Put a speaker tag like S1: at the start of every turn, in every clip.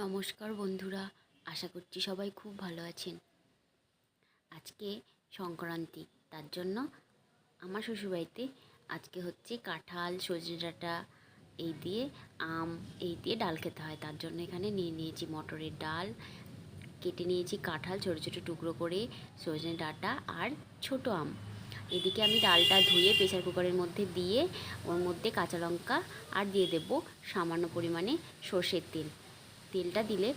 S1: নমস্কার বন্ধুরা, আশা করছি সবাই খুব ভালো আছেন। আজকে সংক্রান্তি, তার জন্য আমার শ্বশুরবাড়িতে আজকে হচ্ছে কাঁঠাল, সজনে ডাঁটা আম এই দিয়ে ডাল খেতে হয়। তার জন্য এখানে নিয়ে নিয়েছি মটরের ডাল, কেটে নিয়েছি কাঁঠাল ছোটো ছোটো টুকরো করে, সজনে ডাঁটা আর ছোটো আম। এদিকে আমি ডালটা ধুয়ে প্রেসার কুকারের মধ্যে দিয়ে ওর মধ্যে কাঁচা লঙ্কা আর দিয়ে দেব সামান্য পরিমাণে সর্ষের তেল। তেলটা দিলে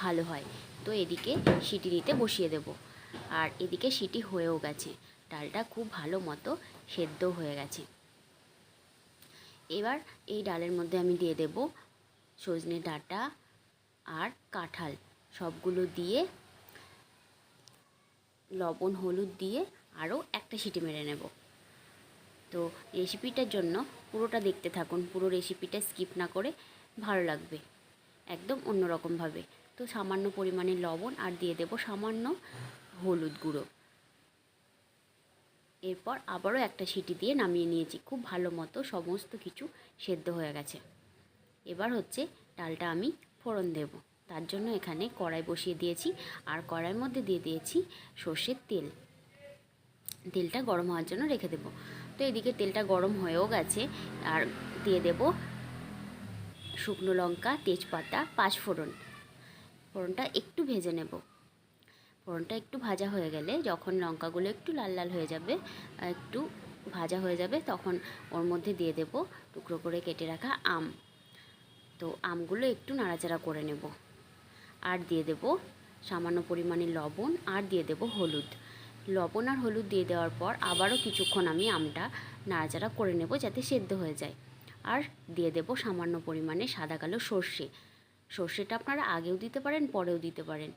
S1: ভালো হয়। তো এদিকে সিটি দিতে বসিয়ে দেব। আর এদিকে সিটি হয়েও গেছে, ডালটা খুব ভালো মতো সেদ্ধ হয়ে গেছে। এবার এই ডালের মধ্যে আমি দিয়ে দেব সজনে ডাঁটা আর কাঁঠাল, সবগুলো দিয়ে লবণ হলুদ দিয়ে আরও একটা সিটি মেরে নেব। তো রেসিপিটার জন্য পুরোটা দেখতে থাকুন, পুরো রেসিপিটা স্কিপ না করে, ভালো লাগবে একদম অন্যরকমভাবে। তো সামান্য পরিমাণে লবণ আর দিয়ে দেব সামান্য হলুদ গুঁড়ো। এরপর আবারও একটা সিটি দিয়ে নামিয়ে নিয়েছি। খুব ভালো মতো সমস্ত কিছু সেদ্ধ হয়ে গেছে। এবার হচ্ছে ডালটা আমি ফোড়ন দেব। তার জন্য এখানে কড়াই বসিয়ে দিয়েছি আর কড়াইয়ের মধ্যে দিয়ে দিয়েছি সর্ষের তেল। তেলটা গরম হওয়ার জন্য রেখে দেব। তো এদিকে তেলটা গরম হয়েও গেছে আর দিয়ে দেব শুকনো লঙ্কা, তেজপাতা, পাঁচফোড়ন। ফোড়নটা একটু ভেজে নেব। ফোড়নটা একটু ভাজা হয়ে গেলে, যখন লঙ্কাগুলো একটু লাল লাল হয়ে যাবে, একটু ভাজা হয়ে যাবে, তখন ওর মধ্যে দিয়ে দেব টুকরো করে কেটে রাখা আম। তো আমগুলো একটু নাড়াচাড়া করে নেব আর দিয়ে দেব সামান্য পরিমাণে লবণ আর দিয়ে দেব হলুদ। লবণ আর হলুদ দিয়ে দেওয়ার পর আবারও কিছুক্ষণ আমি আমটা নাড়াচাড়া করে নেব যাতে সেদ্ধ হয়ে যায়। আর দিয়ে দেব সামান্য পরিমাণে সাদা কালো সর্ষে। সর্ষেটা আপনারা আগেও দিতে পারেন, পরেও দিতে পারেন।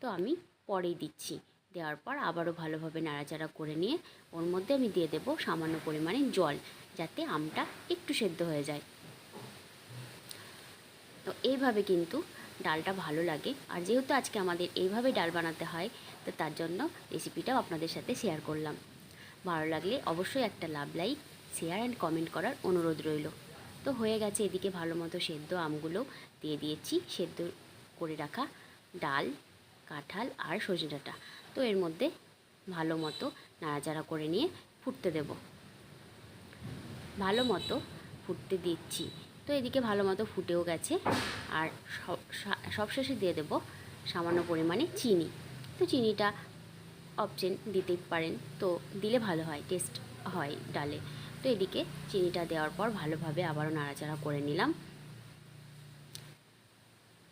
S1: তো আমি পরেই দিচ্ছি। দেওয়ার পর আবারও ভালোভাবে নাড়াচাড়া করে নিয়ে ওর মধ্যে আমি দিয়ে দেব সামান্য পরিমাণে জল, যাতে আমটা একটু সেদ্ধ হয়ে যায়। তো এইভাবে কিন্তু ডালটা ভালো লাগে। আর যেহেতু আজকে আমাদের এইভাবে ডাল বানাতে হয়, তো তার জন্য রেসিপিটাও আপনাদের সাথে শেয়ার করলাম। ভালো লাগলে অবশ্যই একটা লাইক, শেয়ার অ্যান্ড কমেন্ট করার অনুরোধ রইল। তো হয়ে গেছে, এদিকে ভালো মতো সেদ্ধ আমগুলো দিয়ে দিয়েছি, সেদ্ধ করে রাখা ডাল, কাঁঠাল আর সজনে ডাঁটা। তো এর মধ্যে ভালো মতো নাড়াচাড়া করে নিয়ে ফুটতে দেব। ভালো মতো ফুটতে দিচ্ছি। তো এদিকে ভালো মতো ফুটেও গেছে। আর সবশেষে দিয়ে দেব সামান্য পরিমাণে চিনি। তো চিনিটা অপশন দিতেই পারেন, তো দিলে ভালো হয়, টেস্ট হয় ডালে। তো এদিকে চিনিটা দেওয়ার পর ভালোভাবে আবারও নাড়াচাড়া করে নিলাম।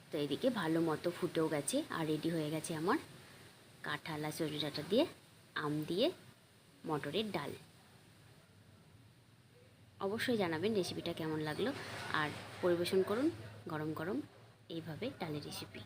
S1: তো এদিকে ভালো মতো ফুটেও গেছে আর রেডি হয়ে গেছে আমার কাঁঠাল আর সজনে ডাঁটা দিয়ে আম দিয়ে মটরের ডাল। অবশ্যই জানাবেন রেসিপিটা কেমন লাগলো আর পরিবেশন করুন গরম গরম এইভাবে ডালের রেসিপি।